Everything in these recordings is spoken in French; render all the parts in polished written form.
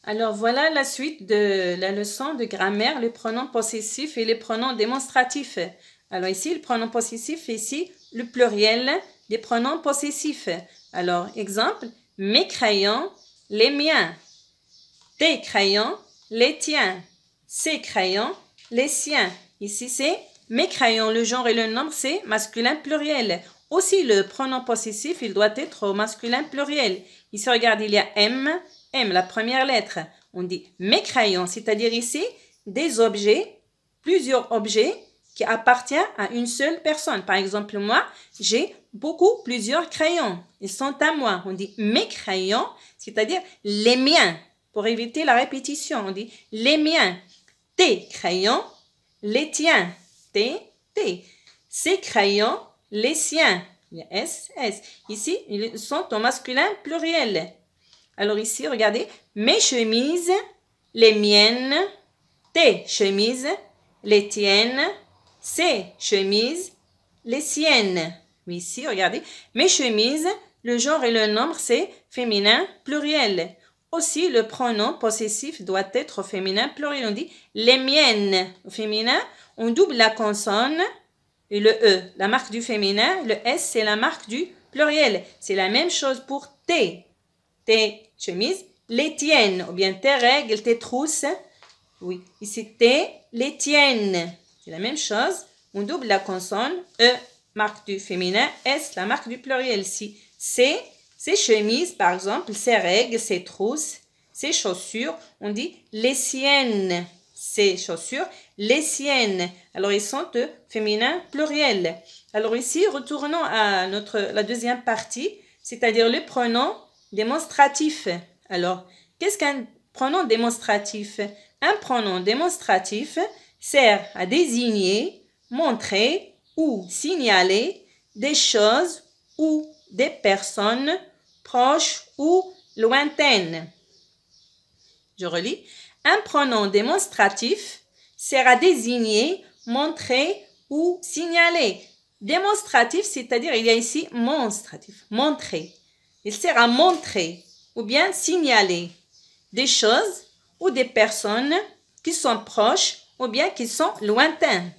Alors voilà la suite de la leçon de grammaire, les pronoms possessifs et les pronoms démonstratifs. Alors ici, le pronom possessif, ici, le pluriel des pronoms possessifs. Alors, exemple, mes crayons, les miens. Tes crayons, les tiens. Ses crayons, les siens. Ici, c'est mes crayons. Le genre et le nombre, c'est masculin pluriel. Aussi, le pronom possessif, il doit être au masculin pluriel. Ici, regarde, il y a M, la première lettre. On dit mes crayons, c'est-à-dire ici, des objets, plusieurs objets qui appartiennent à une seule personne. Par exemple, moi, j'ai plusieurs crayons. Ils sont à moi. On dit mes crayons, c'est-à-dire les miens. Pour éviter la répétition, on dit les miens. Tes crayons, les tiens. Tes. Ces crayons, les siens. Il y a S. Ici, ils sont au masculin pluriel. Alors ici, regardez, mes chemises, les miennes, tes chemises, les tiennes, ces chemises, les siennes. Oui, ici, regardez, mes chemises, le genre et le nombre, c'est féminin pluriel. Aussi, le pronom possessif doit être au féminin pluriel. On dit les miennes. Au féminin, on double la consonne et le E. La marque du féminin, le S, c'est la marque du pluriel. C'est la même chose pour tes. Tes chemises, les tiennes. Ou bien tes règles, tes trousses. Oui, ici, tes, les tiennes. C'est la même chose. On double la consonne. E, marque du féminin. S, la marque du pluriel. Si ces chemises, par exemple, ces règles, ces trousses, ces chaussures, on dit les siennes. Ces chaussures, les siennes. Alors, ils sont de féminin pluriel. Alors ici, retournons à la deuxième partie, c'est-à-dire le pronom démonstratif. Alors, qu'est-ce qu'un pronom démonstratif? Un pronom démonstratif sert à désigner, montrer ou signaler des choses ou des personnes proches ou lointaines. Je relis. Un pronom démonstratif sert à désigner, montrer ou signaler. Démonstratif, c'est-à-dire il y a ici monstratif, montrer. Il sert à montrer ou bien signaler des choses ou des personnes qui sont proches ou bien qui sont lointaines.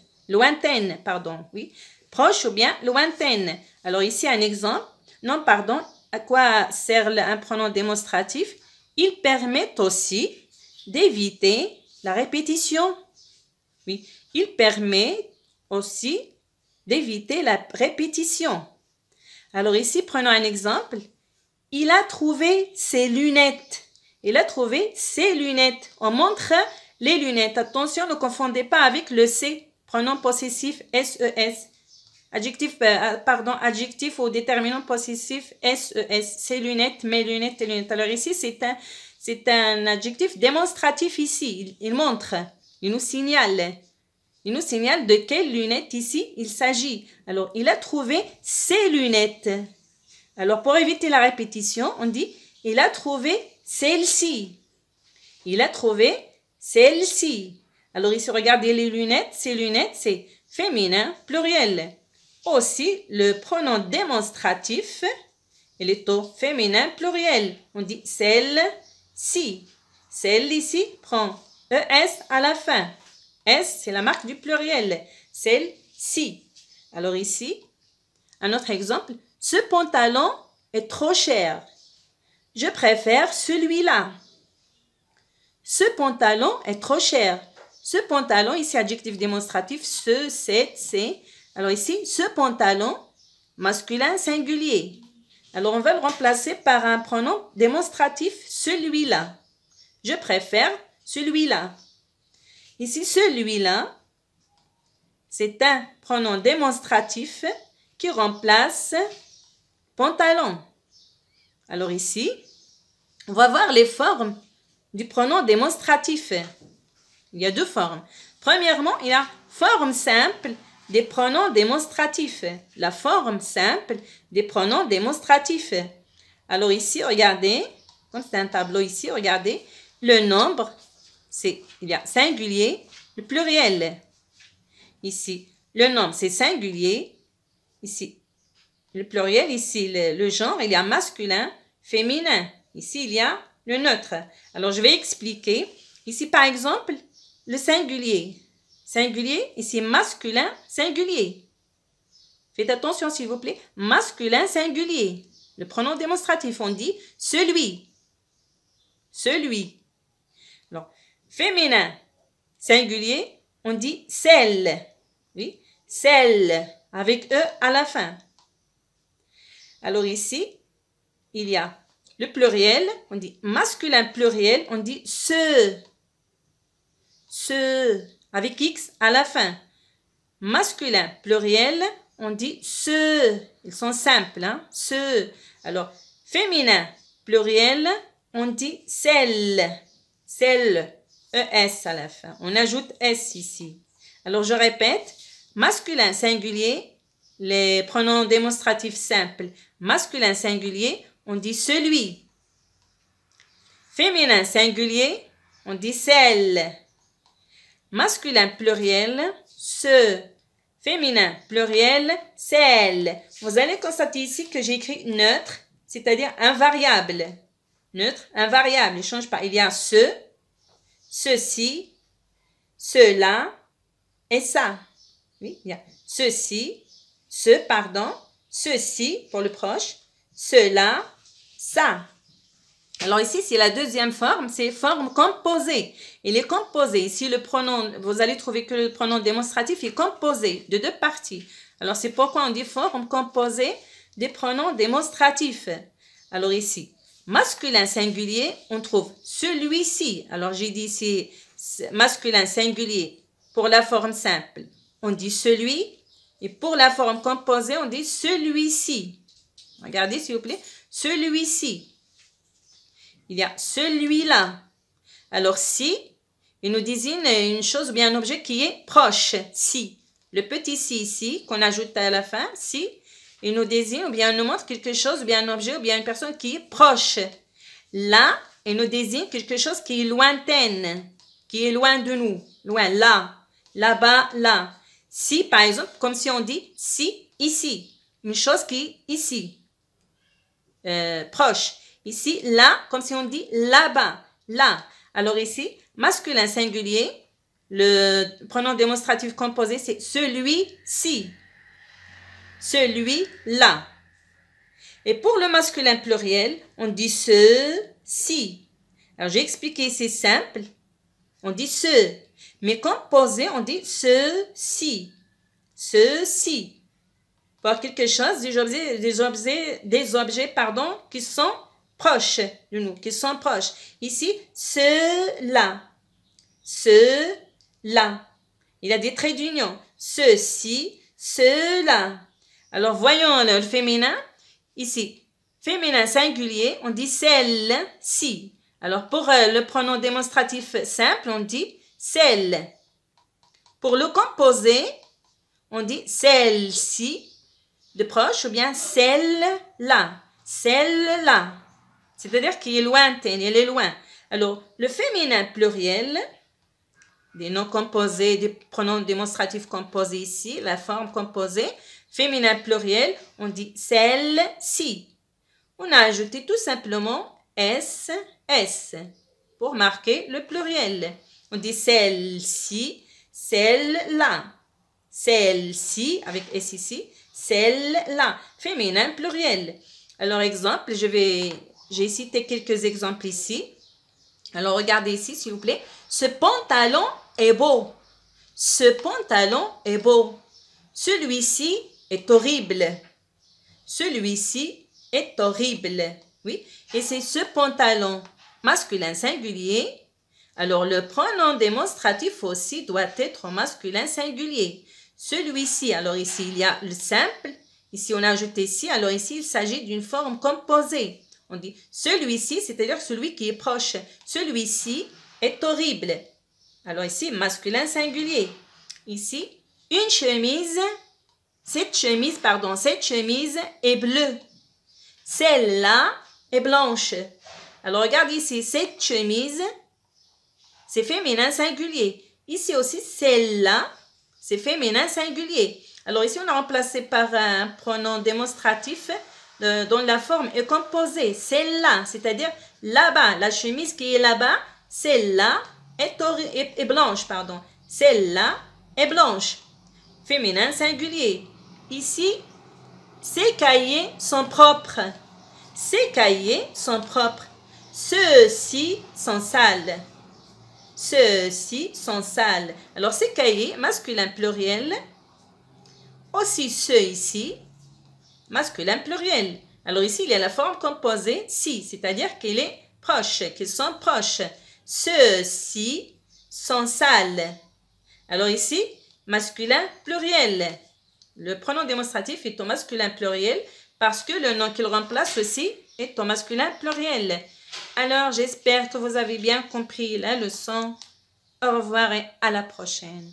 Proches ou bien lointaines. Alors ici un exemple. À quoi sert un pronom démonstratif? Il permet aussi d'éviter la répétition. Oui, il permet aussi d'éviter la répétition. Alors ici, prenons un exemple. Il a trouvé ses lunettes. Il a trouvé ses lunettes. On montre les lunettes. Attention, ne confondez pas avec le C. Pronom possessif S-E-S. Adjectif ou déterminant possessif S-E-S. Ses lunettes, mes lunettes, tes lunettes. Alors ici, c'est un adjectif démonstratif ici. Il montre, il nous signale. Il nous signale de quelles lunettes ici il s'agit. Alors, il a trouvé ses lunettes. Alors, pour éviter la répétition, on dit il a trouvé celle-ci. Il a trouvé celle-ci. Alors, ici, regardez les lunettes. Ces lunettes, c'est féminin, pluriel. Aussi, le pronom démonstratif, il est au féminin pluriel. On dit celle-ci. Celle ici prend ES à la fin. S, c'est la marque du pluriel. Celle-ci. Alors ici, un autre exemple. Ce pantalon est trop cher. Je préfère celui-là. Ce pantalon est trop cher. Ce pantalon, ici, adjectif démonstratif, c'est. Alors ici, ce pantalon, masculin singulier. Alors, on va le remplacer par un pronom démonstratif, celui-là. Je préfère celui-là. Ici, celui-là, c'est un pronom démonstratif qui remplace pantalon. Alors ici, on va voir les formes du pronom démonstratif. Il y a deux formes. Premièrement, il y a forme simple des pronoms démonstratifs. La forme simple des pronoms démonstratifs. Alors ici, regardez, comme c'est un tableau ici, regardez, le nombre, il y a singulier, le pluriel. Ici, le nombre, c'est singulier. Ici, le pluriel, ici, le genre, il y a masculin, féminin. Ici, il y a le neutre. Alors, je vais expliquer. Ici, par exemple, le singulier. Singulier, ici, masculin, singulier. Faites attention, s'il vous plaît. Masculin, singulier. Le pronom démonstratif, on dit celui. Celui. Alors, féminin, singulier, on dit celle. Oui, celle, avec E à la fin. Alors ici, il y a le pluriel, on dit masculin pluriel, on dit ce, avec X à la fin. Masculin pluriel, on dit ce, ils sont simples, hein, ce. Alors, féminin pluriel, on dit celle, celle, ES à la fin. On ajoute S ici. Alors, je répète, masculin singulier, les pronoms démonstratifs simples. Masculin singulier, on dit celui. Féminin singulier, on dit celle. Masculin pluriel, ce. Féminin pluriel, celle. Vous allez constater ici que j'ai écrit neutre, c'est-à-dire invariable. Neutre, invariable, il ne change pas. Il y a ce, ceci, cela et ça. Oui, il y a ceci, ceci pour le proche, cela, ça. Alors ici, c'est la deuxième forme, c'est forme composée. Il est composé. Ici, le pronom, vous allez trouver que le pronom démonstratif est composé de deux parties. Alors, c'est pourquoi on dit forme composée des pronoms démonstratifs. Alors ici, masculin singulier, on trouve celui-ci. Alors, j'ai dit ici masculin singulier pour la forme simple. On dit celui. Et pour la forme composée, on dit celui-ci. Regardez, s'il vous plaît. Celui-ci. Il y a celui-là. Alors, si, il nous désigne une chose ou bien un objet qui est proche. Si. Le petit si ici, qu'on ajoute à la fin, si, il nous désigne ou bien nous montre quelque chose ou bien un objet ou bien une personne qui est proche. Là, il nous désigne quelque chose qui est lointaine, qui est loin de nous. Loin, là, là-bas, là. Si, par exemple, comme si on dit si, ici. Une chose qui est ici. Proche. Ici, là, comme si on dit là-bas, là. Alors ici, masculin singulier, le pronom démonstratif composé, c'est celui-ci. Celui-là. Et pour le masculin pluriel, on dit ceci. Alors, j'ai expliqué, c'est simple. On dit ce. Mais composé, on dit ceci. Ceci. Pour quelque chose, des objets, qui sont proches de nous, qui sont proches. Ici, cela. Cela. Il y a des traits d'union. Ceci, cela. Alors, voyons le féminin. Ici, féminin singulier, on dit celle-ci. Alors, pour le pronom démonstratif simple, on dit celle. Pour le composé, on dit celle-ci, de proche, ou bien celle-là. Celle-là. C'est-à-dire qu'il est lointaine, elle est loin. Alors, le féminin pluriel, des noms composés, des pronoms démonstratifs composés ici, la forme composée, féminin pluriel, on dit celle-ci. On a ajouté tout simplement S, S, pour marquer le pluriel. On dit celle-ci, celle-là. Celle-ci, avec S ici, celle-là. Féminin pluriel. Alors, exemple, j'ai cité quelques exemples ici. Alors, regardez ici, s'il vous plaît. Ce pantalon est beau. Ce pantalon est beau. Celui-ci est horrible. Celui-ci est horrible. Oui. Et c'est ce pantalon masculin singulier. Alors, le pronom démonstratif aussi doit être masculin singulier. Celui-ci, alors ici, il y a le simple. Ici, on a ajouté ci. Alors ici, il s'agit d'une forme composée. On dit celui-ci, c'est-à-dire celui qui est proche. Celui-ci est horrible. Alors ici, masculin singulier. Ici, une chemise, cette chemise est bleue. Celle-là est blanche. Alors, regarde ici, cette chemise, c'est féminin singulier. Ici aussi, celle-là, c'est féminin singulier. Alors ici, on a remplacé par un pronom démonstratif dont la forme est composée. Celle-là, c'est-à-dire là-bas. La chemise qui est là-bas, celle-là est blanche, pardon. Celle-là est blanche. Féminin singulier. Ici, ces cahiers sont propres. Ces cahiers sont propres. Ceux-ci sont sales. Ceux-ci sont sales. Alors, ces cahiers, masculin pluriel. Aussi, ceux ici, masculin pluriel. Alors, ici, il y a la forme composée si, c'est-à-dire qu'il est proche, qu'ils sont proches. Ceux-ci sont sales. Alors, ici, masculin pluriel. Le pronom démonstratif est au masculin pluriel parce que le nom qu'il remplace aussi est au masculin pluriel. Alors, j'espère que vous avez bien compris la leçon. Au revoir et à la prochaine.